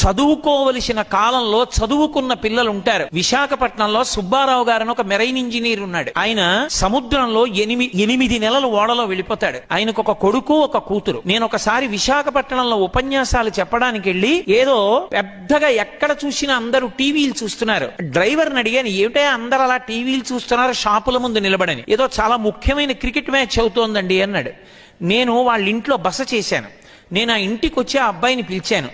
చదువుకోవలసిన కాలంలో చదువుకున్న పిల్లలు ఉంటారు. విశాఖపట్నంలో సుబ్బారావు గారని ఒక మెరైన్ ఇంజనీర్ ఉన్నాడు. ఆయన సముద్రంలో 8 నెలలు ఓడలో వెళ్ళిపోతాడు. ఆయనకు ఒక కొడుకు, ఒక కూతురు. నేను ఒకసారి విశాఖపట్నంలో ఉపన్యాసాలు చెప్పడానికి వెళ్ళి ఏదో పెద్దగా ఎక్కడ చూసినా అందరూ టీవీలు చూస్తున్నారు. డ్రైవర్ని అడిగాను, ఏమిటో అందరు అలా టీవీలు చూస్తున్నారు షాపుల ముందు నిలబడని. ఏదో చాలా ముఖ్యమైన క్రికెట్ మ్యాచ్ అవుతోందండి అన్నాడు. నేను వాళ్ళ ఇంట్లో బస చేశాను. నేను ఆ ఇంటికి వచ్చి ఆ అబ్బాయిని పిలిచాను.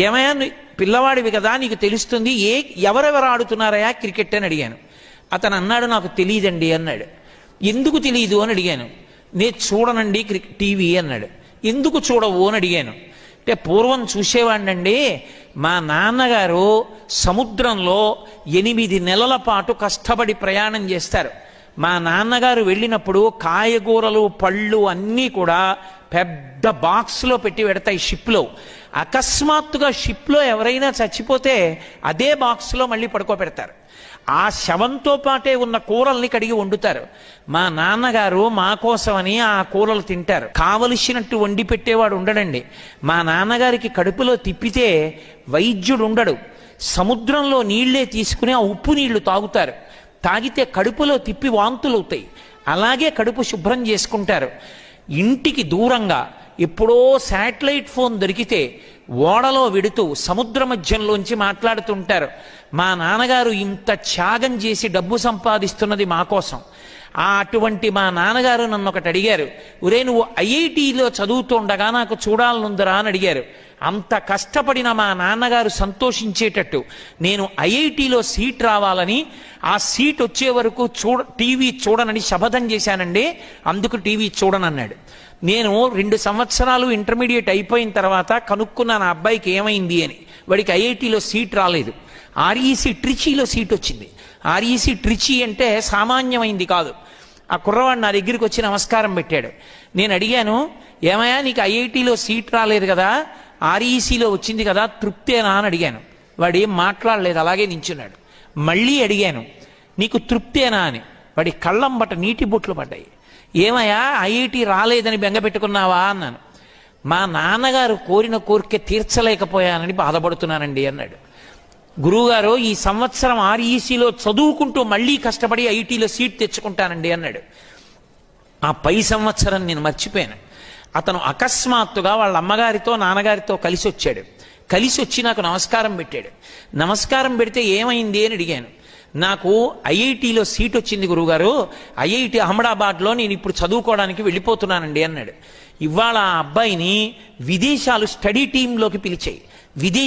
ఏమయ్యా, పిల్లవాడివి కదా, నీకు తెలుస్తుంది, ఎవరెవరు ఆడుతున్నారయా క్రికెట్ అని అడిగాను. అతను అన్నాడు, నాకు తెలియదండి అన్నాడు. ఎందుకు తెలియదు అని అడిగాను. నేను చూడనండి టీవీ అన్నాడు. ఎందుకు చూడవు అని అడిగాను. అంటే పూర్వం చూసేవాడినండి, మా నాన్నగారు సముద్రంలో 8 నెలల పాటు కష్టపడి ప్రయాణం చేస్తారు. మా నాన్నగారు వెళ్ళినప్పుడు కాయగూరలు, పళ్ళు అన్నీ కూడా పెద్ద బాక్స్లో పెట్టి పెడతాయి షిప్లో. అకస్మాత్తుగా షిప్లో ఎవరైనా చచ్చిపోతే అదే బాక్స్లో మళ్ళీ పడుకోబెడతారు. ఆ శవంతో పాటే ఉన్న కూరల్ని కడిగి వండుతారు. మా నాన్నగారు మా కోసమని ఆ కూరలు తింటారు. కావలసినట్టు వండి పెట్టేవాడు ఉండడండి. మా నాన్నగారికి కడుపులో తిప్పితే వైద్యుడు ఉండడు. సముద్రంలో నీళ్లే తీసుకుని ఆ ఉప్పు నీళ్లు తాగుతారు. తాగితే కడుపులో తిప్పి వాంతులు అవుతాయి. అలాగే కడుపు శుభ్రం చేసుకుంటారు. ఇంటికి దూరంగా ఎప్పుడో శాటిలైట్ ఫోన్ దొరికితే ఓడలో వెడుతూ సముద్ర మధ్యంలోంచి మాట్లాడుతుంటారు. మా నాన్నగారు ఇంత త్యాగం చేసి డబ్బు సంపాదిస్తున్నది మా కోసం. అటువంటి మా నాన్నగారు నన్ను ఒకటి అడిగారు, ఒరే నువ్వు ఐఐటిలో చదువుతుండగా నాకు చూడాలనుందరా అని అడిగారు. అంత కష్టపడిన మా నాన్నగారు సంతోషించేటట్టు నేను ఐఐటిలో సీట్ రావాలని, ఆ సీట్ వచ్చే వరకు టీవీ చూడనని శపథం చేశానండి, అందుకు టీవీ చూడనన్నాడు. నేను 2 సంవత్సరాలు ఇంటర్మీడియట్ అయిపోయిన తర్వాత కనుక్కున్నాను ఆ అబ్బాయికి ఏమైంది అని. వాడికి ఐఐటిలో సీట్ రాలేదు. ఆర్ఈసి ట్రిచీలో సీట్ వచ్చింది. ఆర్ఈసి ట్రిచీ అంటే సామాన్యమైంది కాదు. ఆ కుర్రవాడు నా దగ్గరికి వచ్చి నమస్కారం పెట్టాడు. నేను అడిగాను, ఏమయ్యా నీకు ఐఐటిలో సీట్ రాలేదు కదా, ఆర్ఈసీలో వచ్చింది కదా, తృప్తేనా అని అడిగాను. వాడు ఏం మాట్లాడలేదు, అలాగే నించున్నాడు. మళ్ళీ అడిగాను, నీకు తృప్తేనా అని. వాడి కళ్ళంబట నీటి బొట్లు పడ్డాయి. ఏమయ్యా ఐఐటి రాలేదని బెంగపెట్టుకున్నావా అన్నాను. మా నాన్నగారు కోరిన కోరిక తీర్చలేకపోయానని బాధపడుతున్నానండి అన్నాడు. గురువుగారు ఈ సంవత్సరం ఆర్ఈసీలో చదువుకుంటూ మళ్ళీ కష్టపడి ఐఐటీలో సీట్ తెచ్చుకుంటానండి అన్నాడు. ఆ పై సంవత్సరం నేను మర్చిపోయాను. అతను అకస్మాత్తుగా వాళ్ళ అమ్మగారితో నాన్నగారితో కలిసి వచ్చాడు. కలిసి వచ్చి నాకు నమస్కారం పెట్టాడు. నమస్కారం పెడితే ఏమైంది అని అడిగాను. నాకు ఐఐటిలో సీట్ వచ్చింది గురువుగారు, ఐఐటి అహ్మదాబాద్లో నేను ఇప్పుడు చదువుకోవడానికి వెళ్ళిపోతున్నానండి అన్నాడు. ఇవాళ ఆ అబ్బాయిని విదేశాలు స్టడీ టీంలోకి పిలిచాయి.